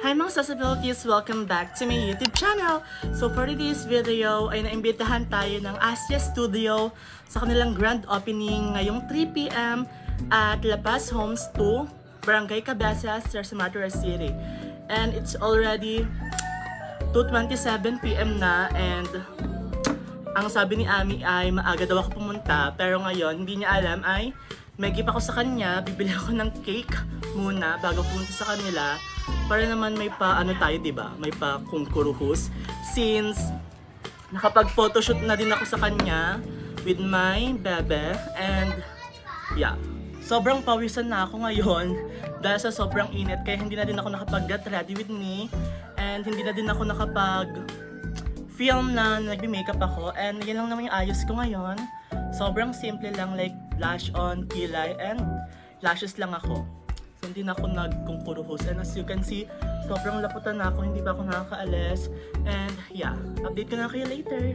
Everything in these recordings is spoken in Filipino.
Hi mga Accessibilities! Welcome back to my YouTube channel! So for today's video ay naimbitahan tayo ng Asya Studio sa kanilang grand opening ngayong 3 PM at La Paz Homes 2, Barangay Cabezas, Camarines City. And it's already 2:27 PM na and ang sabi ni Ami ay maaga daw ako pumunta pero ngayon hindi niya alam ay may gift ako sa kanya, bibili ako ng cake muna bago pumunta sa kanila. Para naman may pa ano tayo, 'di ba? May pa kungkuruhus since nakapag-photoshoot na din ako sa kanya with my bebe and yeah. Sobrang pawisan na ako ngayon dahil sa sobrang init kaya hindi na din ako nakapag-get ready with me and hindi na din ako nakapag-film na nagbi-makeup ako and yan lang naman yung ayos ko ngayon. Sobrang simple lang like blush on, kilay and lashes lang ako. So, hindi na ako nagkungkuruhos. And as you can see, sobrang laputan na ako. Hindi pa ako nakakaalis. And yeah, update ko na kayo later.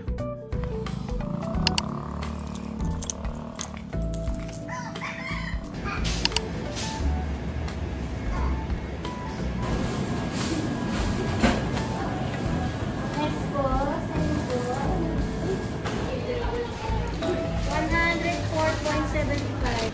Next po, sa'yo po. 104.75.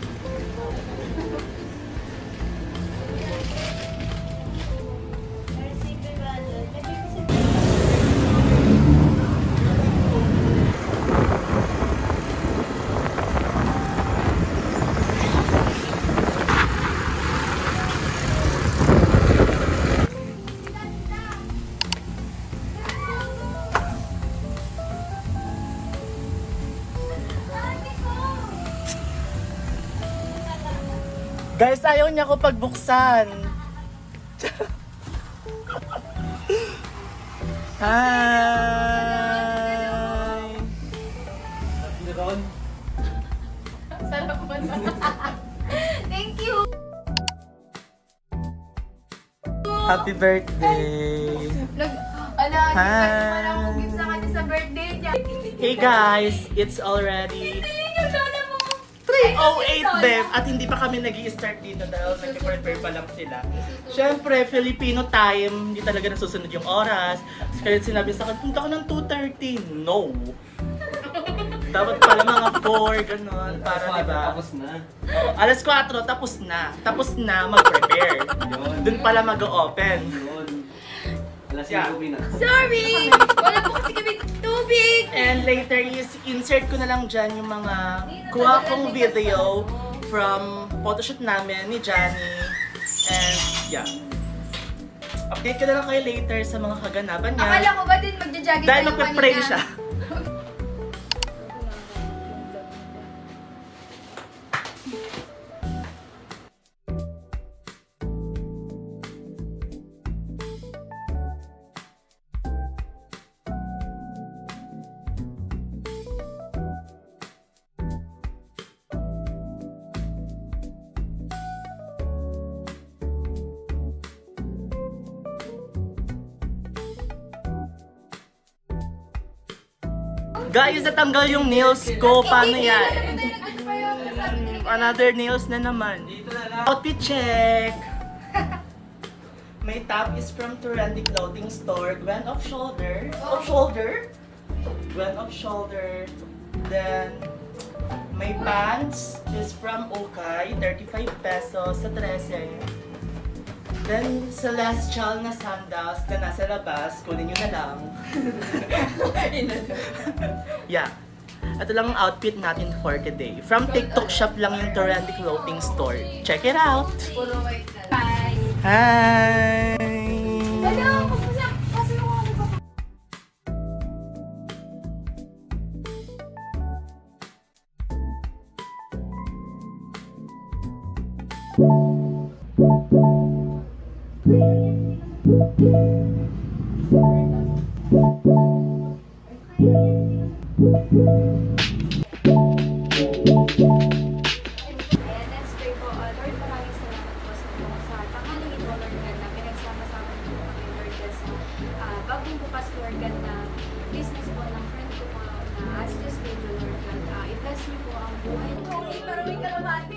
Guys, ayaw niya ako pagbuksan. Hi! Sarap mo na. Thank you! Happy birthday! Ala, Hi. hindi pa naman ako gift sa kanya sa birthday niya. Hey guys, it's already Tingnan yung lola mo! 3:08 Bev at hindi pa kami nag-i-start dito dahil nag-prepare pa lang sila. Siyempre, Filipino time, hindi talaga nasusunod yung oras. Kaya sinabi sa akin, punta ko ng 2:30. No! Dapat pala mga 4, gano'n, para diba? Tapos na. Alas 4, tapos na. Tapos na mag-prepare. Doon pala mag-open. Alas Yeah. 5 na. Sorry! Wala po kasi kami tubig! And later is insert ko na lang dyan yung mga kuha kong video from photoshoot namin ni Johnny. And yeah. Update ko na lang kayo later sa mga kaganapan niya. Akala ko ba din magja-jogging Dahil kayo magpe-pray kanina? siya. Guys, natanggal yung nails ko. Paano yan? Another nails na naman. Outfit check! My top is from Trendy Clothing Store. Gwen of Shoulder. Of Shoulder? Gwen of Shoulder. Then, my pants is from Okay. 35 pesos sa 13. Then, Celestial na sandals na nasa labas, kunin nyo na lang. Yeah. Ito lang ang outfit natin for today. From TikTok shop lang yung Trendy Clothing Store. Check it out! Puro white na. Bye! Hi! Hello! Kamusta? Kasi yung mga nagpapakita. Ayan, let's pray po. Lord, maraming salamat po sa tanghaling ito, Lord God, na pinagsama-sama niyo po kami, Lord God, sa bagong bukas, Lord God, na business po ng friend ko po na Asya Studio, Lord God. I-bless niyo po ang buhay. Okay, pero may kalabati.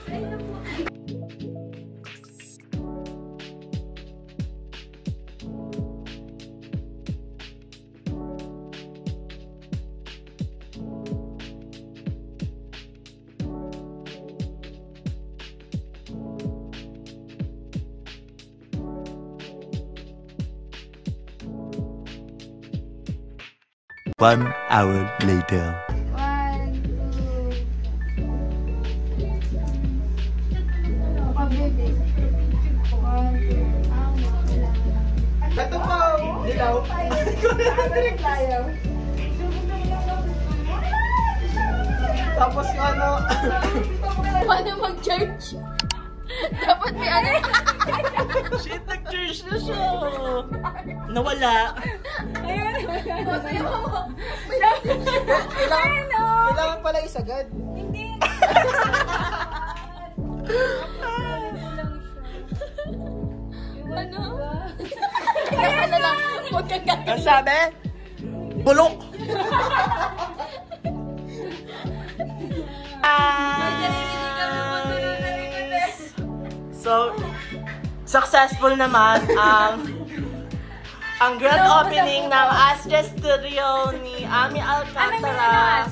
Ayun na po. 1 hour later. 1, 2. Pabebe. 1, 2. Ito pa, dilaw. Tayo. Tapos yung ano. Paano mag-church? Dapat may ano. Shit, nag-church na siya. Nawala. Ayun. Kailangan pala isagad. Hindi. Ano? Kaya na lang. Huwag kang gagawin. Ang sabi? Bulok! So, successful naman ang grand opening ng Asja Studio ni Ami Alcantara.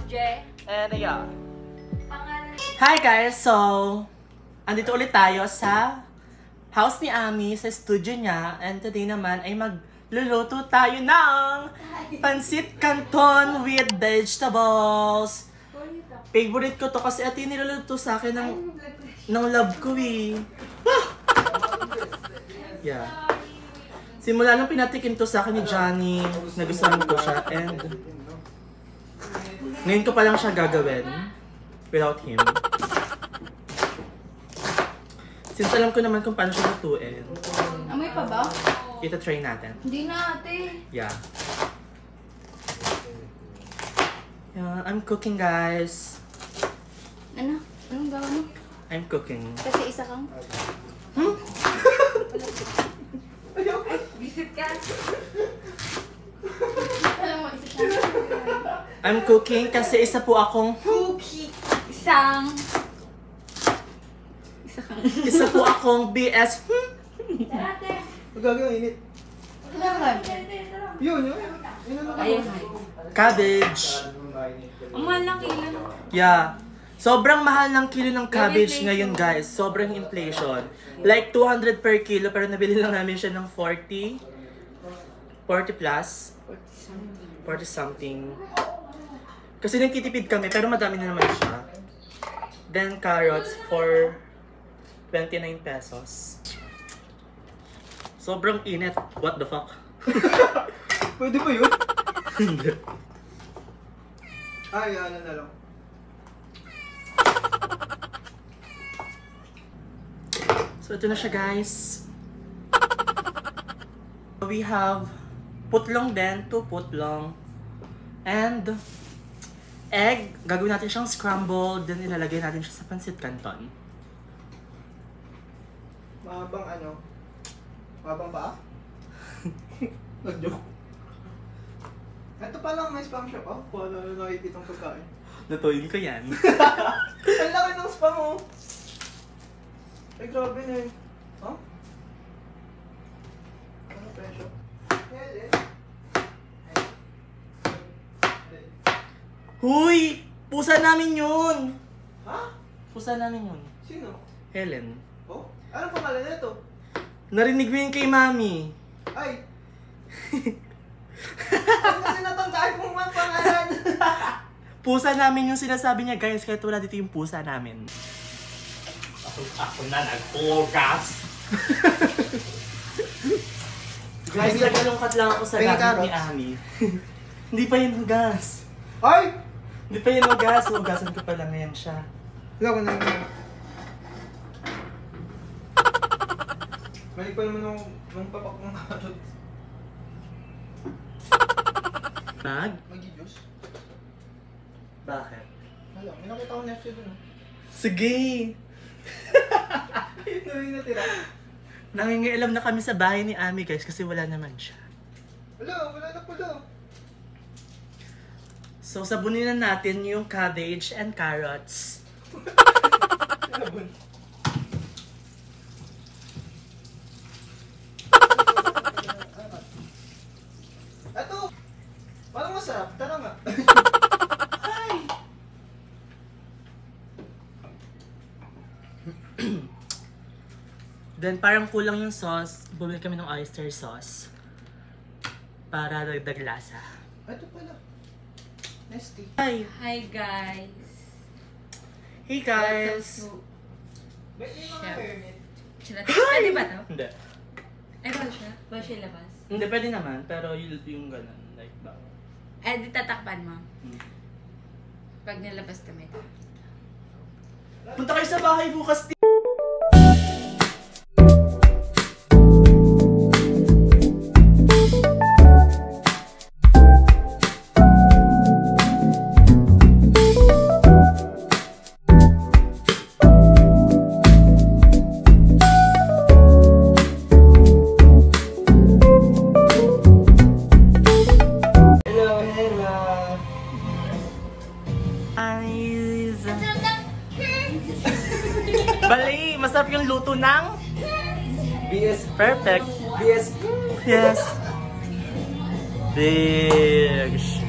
And yeah. Hi guys! So, andito ulit tayo sa house ni Ami, sa studio niya. And today naman ay magluluto tayo ng pansit canton with vegetables. Favorite ko to kasi ito yung niluluto sa akin ng love ko eh. Yeah. Simula nung pinatikim to sa akin ni Johnny, nagustuhan ko siya and ngayon ko pa lang siya gagawin without him. Since alam ko naman kung paano siya lutuin. Amoy pa ba? Ita-try natin. Hindi na ate. Yeah. Yeah, I'm cooking guys. Ano? Anong gawa mo? I'm cooking. Kasi isa kang? Visit ka. Alam mo, isa siya. I'm cooking kasi isa po akong Isa kang. isa po akong BS. Tara, ate. Magagawin init. Kailangan. Yun. Ayun. Cabbage. Ang mahal ng kilo. Yeah. Sobrang mahal ng kilo ng cabbage ngayon, guys. Sobrang inflation. Like 200 per kilo pero nabili lang namin siya ng 40 plus. 40 something. Kasi nagtitipid kami pero madami na naman siya. Then carrots for 29 pesos. Sobrang init. What the fuck? Pwede ba yun? Hindi. Ay, ano na lang. So ito na siya guys. We have putlong din, 2 putlong. And egg, gagawin natin siyang scrambled, then ilalagay natin siya sa pansit canton. Mahabang ano? Mahabang ba? Nag-joke. Ito pa lang may spam shop. Oh, kung ano nakikitang pagkain. Lutuin ko yan. Ang laki ng spam oh. Ay, grabe na eh. Huh? Ano presyo? Huy! Pusa namin yun! Ha? Pusa namin yun. Sino? Helen. Oh? Anong pangalan nito? Narinig mo yun kay Mami. Ay! Ano kasi natandaan kong mga pangalan? Pusa namin yung sinasabi niya guys, kahit wala dito yung pusa namin. Ako na nag-orgas. Guys, nagkalungkat lang ako sa Pengi gamit ni carrots. Ami. Hindi pa yun hugas. Ay! Hindi pa yun hugas. Hugasan ko pa lang ngayon siya. Wala ko na yun. Balik pa naman nung papak ng carrots. Magi-juice? Bakit? Wala, may nakita ko next year dun ah. Sige! Yun na yung natira. Nangingialam na kami sa bahay ni Ami guys kasi wala naman siya. Wala na pala. So sabunin na natin yung cabbage and carrots. Sabon. Eto! Parang masarap. Tara nga. Then parang kulang yung sauce. Bumili kami ng oyster sauce. Para dagdag lasa. Eto pala. Nesty. Hi! Hi guys! Hey guys! Ba't may mga hermit? Pwede ba to? Hindi. Ay, ba siya? Ba siya labas? Hindi, pwede naman. Pero yung ganun. Like, ba? Eh, di tatakpan mo. Hmm. Pag nilabas to may takot. Punta kayo sa bahay bukas. Bali, masarap yung luto ng BS. perfect. BS. Yes. Big.